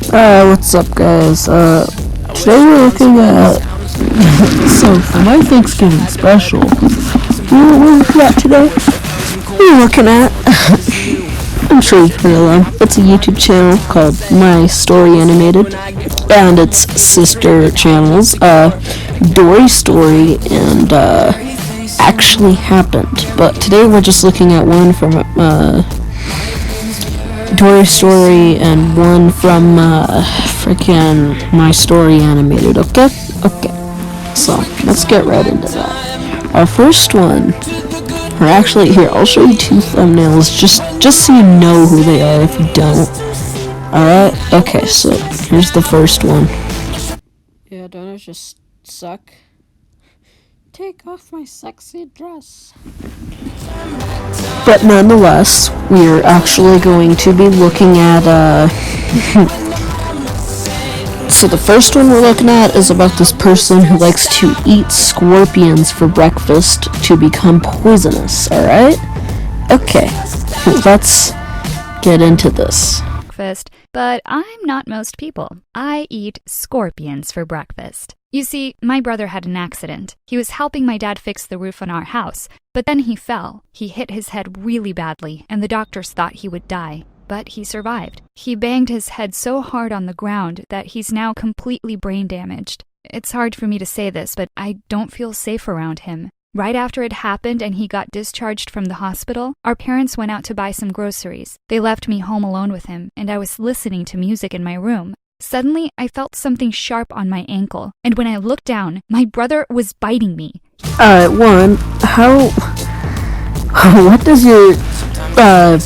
What's up, guys? Today we're looking at. So, for my Thanksgiving special, we're looking at today. We're looking at. I'm sure you can realize it's a YouTube channel called My Story Animated, and its sister channels, Dory Story and Actually Happened. But today we're just looking at one from Dory Story and one from freaking My Story Animated. Okay. So let's get right into that. Our first one. Or actually, here, I'll show you two thumbnails just so you know who they are if you don't. Alright? Okay, so here's the first one. Yeah, don't I just suck? Take off my sexy dress. But nonetheless, we're actually going to be looking at, So the first one we're looking at is about this person who likes to eat scorpions for breakfast to become poisonous, alright? Okay, let's get into this. But I'm not most people. I eat scorpions for breakfast. You see, my brother had an accident. He was helping my dad fix the roof on our house, but then he fell. He hit his head really badly, and the doctors thought he would die. But he survived. He banged his head so hard on the ground that he's now completely brain damaged. It's hard for me to say this, but I don't feel safe around him. Right after it happened and he got discharged from the hospital, our parents went out to buy some groceries. They left me home alone with him, and I was listening to music in my room. Suddenly, I felt something sharp on my ankle, and when I looked down, my brother was biting me. What does your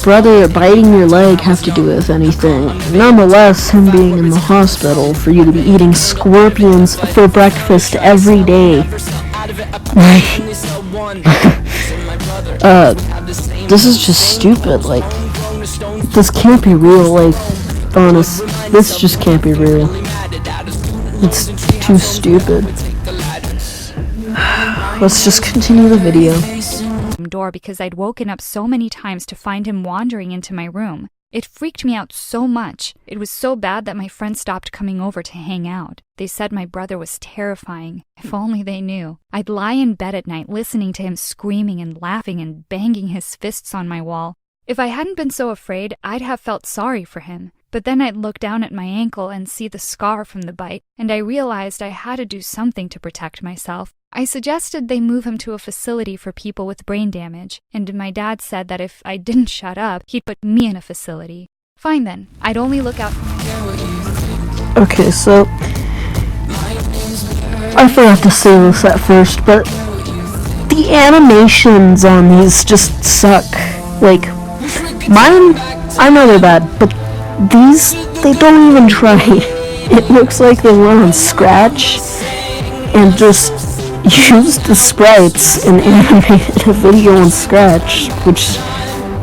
brother biting your leg have to do with anything? Nonetheless, him being in the hospital for you to be eating scorpions for breakfast every day. This is just stupid. Like, this can't be real. Like, honest, this just can't be real. It's too stupid. Let's just continue the video. Door because I'd woken up so many times to find him wandering into my room. It freaked me out so much. It was so bad that my friends stopped coming over to hang out. They said my brother was terrifying. If only they knew. I'd lie in bed at night listening to him screaming and laughing and banging his fists on my wall. If I hadn't been so afraid, I'd have felt sorry for him. But then I'd look down at my ankle and see the scar from the bite, and I realized I had to do something to protect myself. I suggested they move him to a facility for people with brain damage, and my dad said that if I didn't shut up, he'd put me in a facility. Fine then, I'd only look out for myself. Okay, so I forgot to say this at first, but the animations on these just suck. Like, mine, I know they're bad, but these, they don't even try. It looks like they went on Scratch and just used the sprites and animated a video on Scratch, which,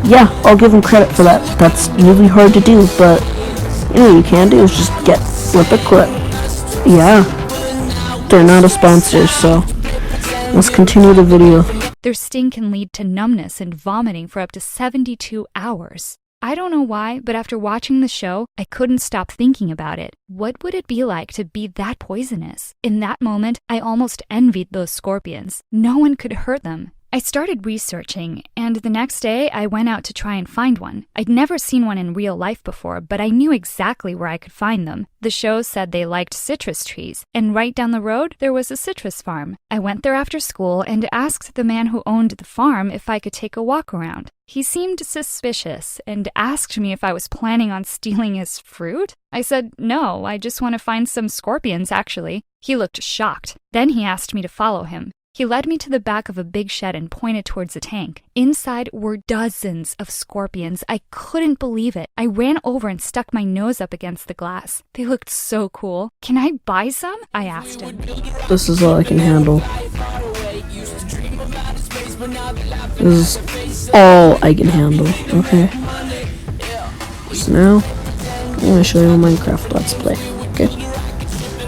yeah, I'll give them credit for that. That's really hard to do, but you can do is just flip a clip. Yeah, they're not a sponsor, so let's continue the video. Their sting can lead to numbness and vomiting for up to 72 hours. I don't know why, but after watching the show, I couldn't stop thinking about it. What would it be like to be that poisonous? In that moment, I almost envied those scorpions. No one could hurt them. I started researching, and the next day I went out to try and find one. I'd never seen one in real life before, but I knew exactly where I could find them. The show said they liked citrus trees, and right down the road there was a citrus farm. I went there after school and asked the man who owned the farm if I could take a walk around. He seemed suspicious and asked me if I was planning on stealing his fruit. I said, no, I just want to find some scorpions, actually. He looked shocked. Then he asked me to follow him. He led me to the back of a big shed and pointed towards a tank. Inside were dozens of scorpions. I couldn't believe it. I ran over and stuck my nose up against the glass. They looked so cool. Can I buy some? I asked him. This is all I can handle. This is all I can handle, okay? So now, I'm going to show you a Minecraft Let's Play, okay?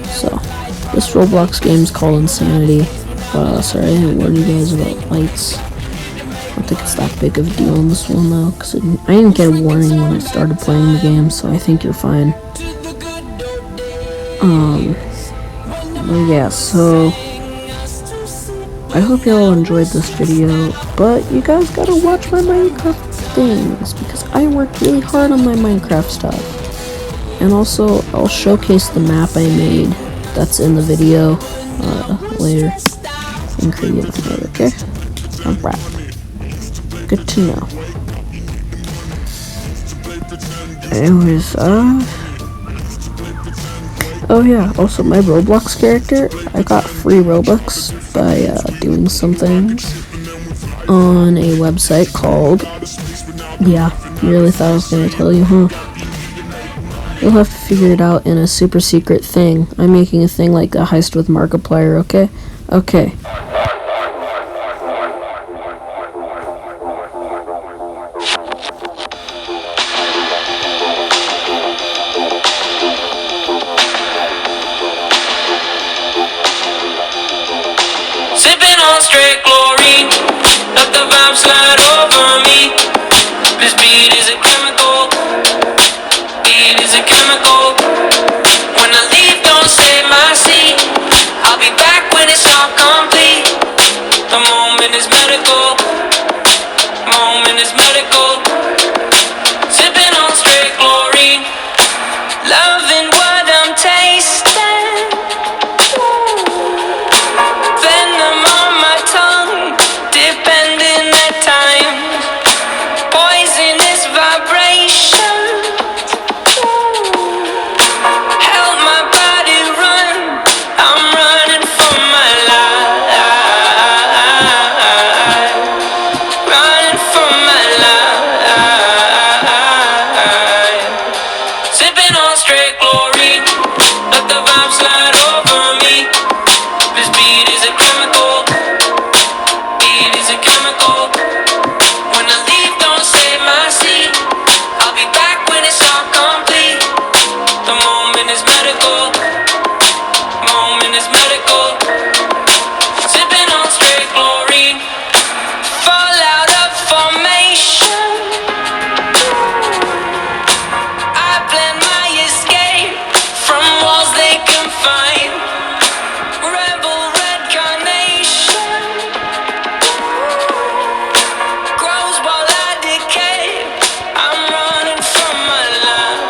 So, this Roblox game is called Insanity. Sorry, I didn't warn you guys about lights. I don't think it's that big of a deal in this one though, because I didn't get a warning when I started playing the game, so I think you're fine. Well, yeah, so I hope y'all enjoyed this video, but you guys gotta watch my Minecraft things because I worked really hard on my Minecraft stuff. And also, I'll showcase the map I made that's in the video later in creative mode, okay? Alright. Good to know. Anyways, oh yeah, also my Roblox character, I got free Robux by doing some things on a website called, yeah, you really thought I was gonna tell you, huh? You'll have to figure it out in a super secret thing. I'm making a thing like a heist with Markiplier, okay? Okay. Sipping on straight glory, let the vibe slide over me. This beat is a chemical, beat is a chemical. When I leave, don't save my seat. I'll be back when it's all complete. The moment is medical, moment is medical. Sipping on straight glory, loving what I'm tasting. Venom on my tongue, depending at times. Poisonous vibration. Help my body run. I'm running for my life. Running for my life. Sipping on straight glory. Let the vibe slide over me. This beat is a chemical. Beat is a chemical. When I leave, don't save my seat. I'll be back when it's all complete. The moment is medical. Moment is medical. Sipping on straight glory. Fall out of formation. I plan my escape from walls they confine. Rebel red carnation grows while I decay. I'm running from my life.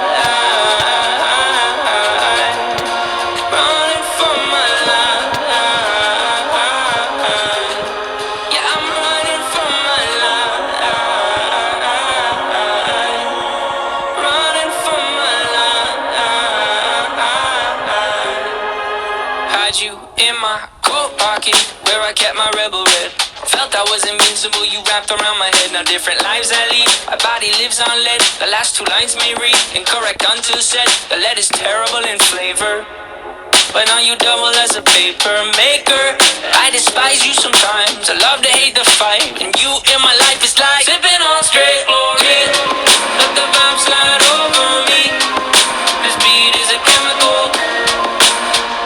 Running from my life. Yeah, I'm running from my life. Running from my life. Had you in my coat pocket where I kept my rebel red. Felt I was invincible, you wrapped around my head. Now different lives I lead, my body lives on lead. The last two lines may read incorrect until said. The lead is terrible in flavor, but now you double as a paper maker. I despise you sometimes, I love to hate the fight. And you in my life is like sipping on straight glory. Let the vibe slide over me. This beat is a chemical.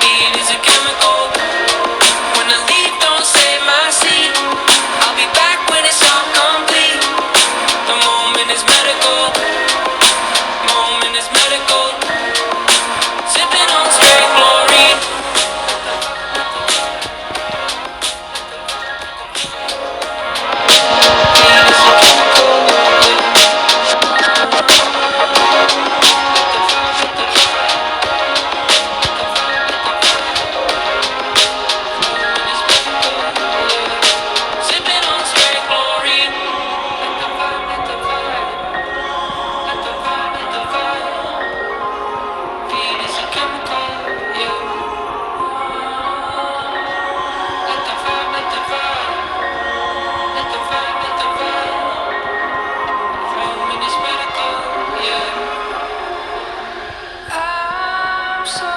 Beat is a chemical. When I leave, don't save my seat. I'll be back when it's all complete. The moment is medical. Moment is medical. Sipping on straight glory. Beat is a chemical. Sipping on straight glory. Let the vibe, let the vibe. Let the vibe, let the vibe. Beat is a chemical, yeah. Let the vibe, let the vibe. Let the vibe, let the vibe. Moment is medical, yeah. I'm so